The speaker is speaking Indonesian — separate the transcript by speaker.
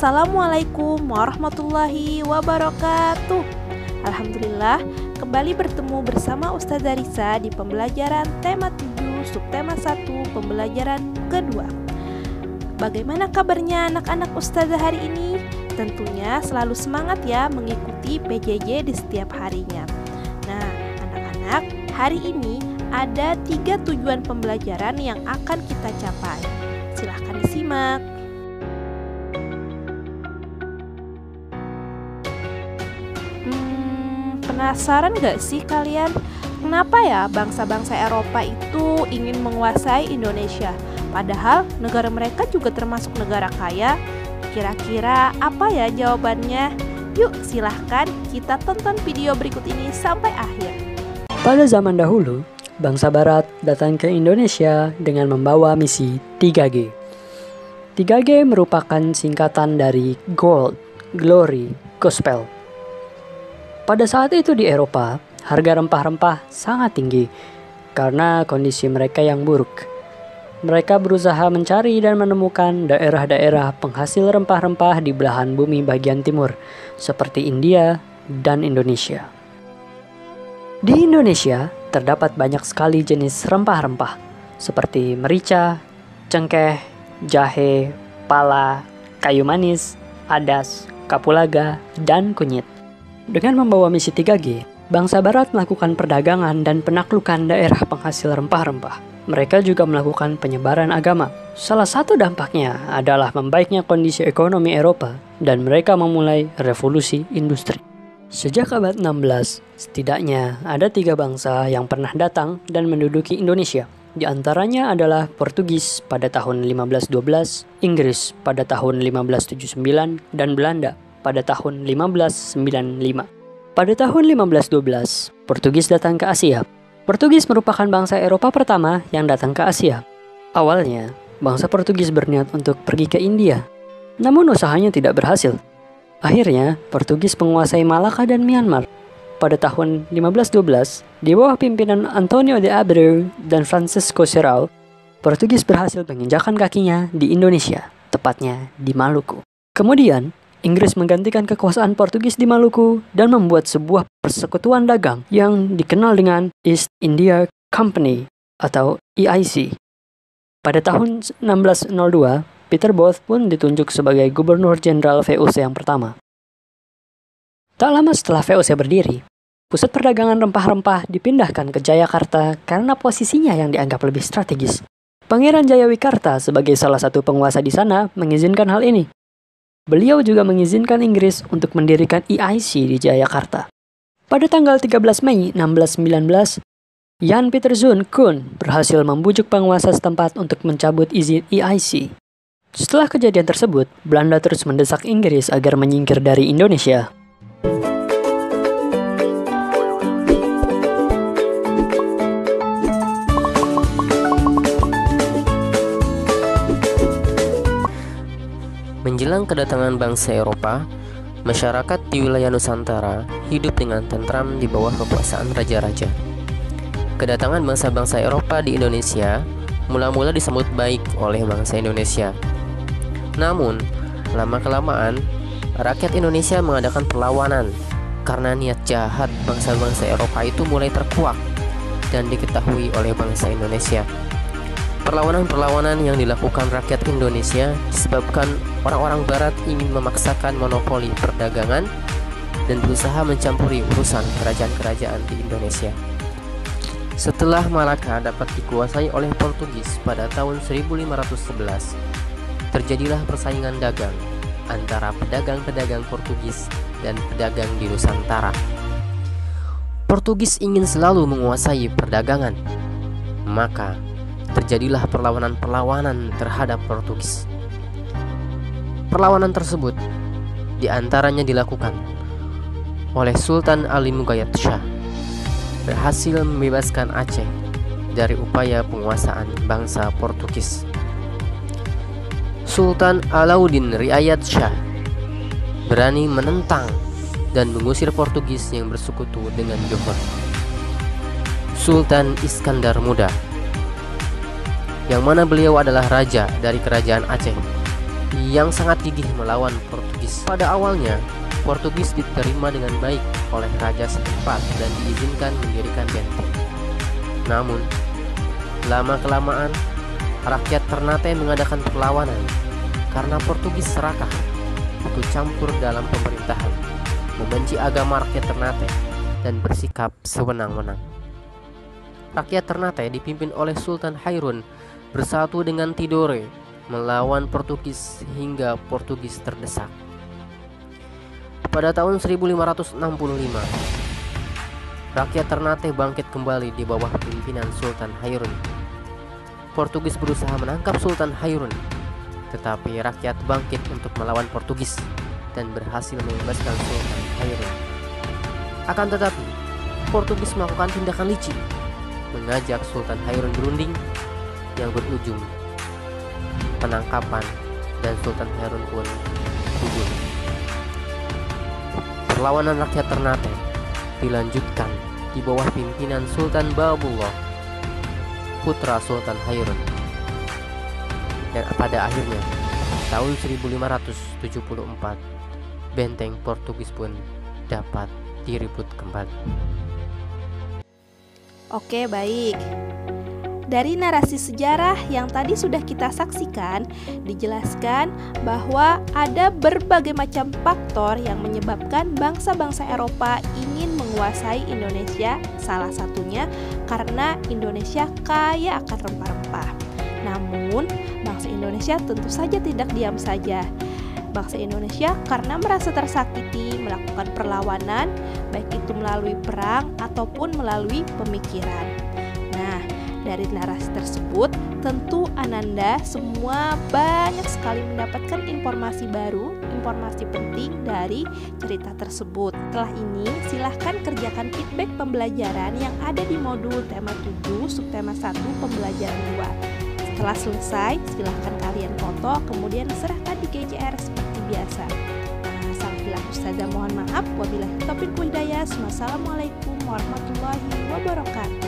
Speaker 1: Assalamualaikum warahmatullahi wabarakatuh. Alhamdulillah, kembali bertemu bersama Ustazah Risa di pembelajaran tema 7, subtema 1, pembelajaran kedua. Bagaimana kabarnya anak-anak Ustazah hari ini? Tentunya selalu semangat ya mengikuti PJJ di setiap harinya. Nah, anak-anak, hari ini ada 3 tujuan pembelajaran yang akan kita capai. Silahkan disimak. Penasaran gak sih kalian? Kenapa ya bangsa-bangsa Eropa itu ingin menguasai Indonesia? Padahal negara mereka juga termasuk negara kaya. Kira-kira apa ya jawabannya? Yuk silahkan kita tonton video berikut ini sampai akhir.
Speaker 2: Pada zaman dahulu, bangsa barat datang ke Indonesia dengan membawa misi 3G. 3G merupakan singkatan dari Gold, Glory, Gospel. Pada saat itu di Eropa, harga rempah-rempah sangat tinggi karena kondisi mereka yang buruk. Mereka berusaha mencari dan menemukan daerah-daerah penghasil rempah-rempah di belahan bumi bagian timur, seperti India dan Indonesia. Di Indonesia, terdapat banyak sekali jenis rempah-rempah, seperti merica, cengkeh, jahe, pala, kayu manis, adas, kapulaga, dan kunyit. Dengan membawa misi 3G, bangsa barat melakukan perdagangan dan penaklukan daerah penghasil rempah-rempah. Mereka juga melakukan penyebaran agama. Salah satu dampaknya adalah membaiknya kondisi ekonomi Eropa dan mereka memulai revolusi industri. Sejak abad 16, setidaknya ada 3 bangsa yang pernah datang dan menduduki Indonesia. Di antaranya adalah Portugis pada tahun 1512, Inggris pada tahun 1579, dan Belanda pada tahun 1595. Pada tahun 1512, Portugis datang ke Asia. Portugis merupakan bangsa Eropa pertama yang datang ke Asia. Awalnya, bangsa Portugis berniat untuk pergi ke India. Namun usahanya tidak berhasil. Akhirnya, Portugis menguasai Malaka dan Myanmar. Pada tahun 1512, di bawah pimpinan Antonio de Abreu dan Francisco Serrao, Portugis berhasil menginjakkan kakinya di Indonesia, tepatnya di Maluku. Kemudian, Inggris menggantikan kekuasaan Portugis di Maluku dan membuat sebuah persekutuan dagang yang dikenal dengan East India Company atau EIC. Pada tahun 1602, Peter Booth pun ditunjuk sebagai Gubernur Jenderal VOC yang pertama. Tak lama setelah VOC berdiri, pusat perdagangan rempah-rempah dipindahkan ke Jayakarta karena posisinya yang dianggap lebih strategis. Pangeran Jayawikarta sebagai salah satu penguasa di sana mengizinkan hal ini. Beliau juga mengizinkan Inggris untuk mendirikan EIC di Jayakarta. Pada tanggal 13 Mei 1619, Jan Pieter Zoon Koen berhasil membujuk penguasa setempat untuk mencabut izin EIC. Setelah kejadian tersebut, Belanda terus mendesak Inggris agar menyingkir dari Indonesia.
Speaker 3: Menjelang kedatangan bangsa Eropa, masyarakat di wilayah Nusantara hidup dengan tentram di bawah kekuasaan raja-raja. Kedatangan bangsa-bangsa Eropa di Indonesia mula-mula disambut baik oleh bangsa Indonesia. Namun, lama-kelamaan, rakyat Indonesia mengadakan perlawanan karena niat jahat bangsa-bangsa Eropa itu mulai terkuak dan diketahui oleh bangsa Indonesia. Perlawanan-perlawanan yang dilakukan rakyat Indonesia disebabkan orang-orang barat ingin memaksakan monopoli perdagangan dan berusaha mencampuri urusan kerajaan-kerajaan di Indonesia. Setelah Malaka dapat dikuasai oleh Portugis pada tahun 1511, terjadilah persaingan dagang antara pedagang-pedagang Portugis dan pedagang di Nusantara. Portugis ingin selalu menguasai perdagangan, maka terjadilah perlawanan-perlawanan terhadap Portugis. Perlawanan tersebut diantaranya dilakukan oleh Sultan Ali Mughayat Shah, berhasil membebaskan Aceh dari upaya penguasaan bangsa Portugis. Sultan Alauddin Riayat Shah berani menentang dan mengusir Portugis yang bersekutu dengan Johor. Sultan Iskandar Muda, yang mana beliau adalah raja dari kerajaan Aceh, yang sangat gigih melawan Portugis. Pada awalnya, Portugis diterima dengan baik oleh raja setempat dan diizinkan mendirikan benteng. Namun, lama-kelamaan rakyat Ternate mengadakan perlawanan karena Portugis serakah, ikut campur dalam pemerintahan, membenci agama rakyat Ternate, dan bersikap sewenang-wenang. Rakyat Ternate dipimpin oleh Sultan Hairun bersatu dengan Tidore melawan Portugis hingga Portugis terdesak. Pada tahun 1565, rakyat Ternate bangkit kembali di bawah pimpinan Sultan Hairun. Portugis berusaha menangkap Sultan Hairun, tetapi rakyat bangkit untuk melawan Portugis dan berhasil membebaskan Sultan Hairun. Akan tetapi, Portugis melakukan tindakan licik, mengajak Sultan Hairun berunding yang berujung penangkapan dan Sultan Hairun pun gugur. Perlawanan rakyat Ternate dilanjutkan di bawah pimpinan Sultan Babullah, putra Sultan Hairun. Dan pada akhirnya, tahun 1574, benteng Portugis pun dapat direbut kembali.
Speaker 1: Oke, baik. Dari narasi sejarah yang tadi sudah kita saksikan, dijelaskan bahwa ada berbagai macam faktor yang menyebabkan bangsa-bangsa Eropa ingin menguasai Indonesia. Salah satunya karena Indonesia kaya akan rempah-rempah. Namun, bangsa Indonesia tentu saja tidak diam saja. Bangsa Indonesia karena merasa tersakiti melakukan perlawanan, baik itu melalui perang ataupun melalui pemikiran. Nah, dari narasi tersebut, tentu Ananda semua banyak sekali mendapatkan informasi baru, informasi penting dari cerita tersebut. Setelah ini, silahkan kerjakan feedback pembelajaran yang ada di modul tema 7, subtema 1, pembelajaran 2. Setelah selesai, silahkan kalian foto, kemudian serahkan di GCR seperti biasa. Nah, Ustazah mohon maaf. Wabillahi taufiq wal hidayah. Wassalamualaikum warahmatullahi wabarakatuh.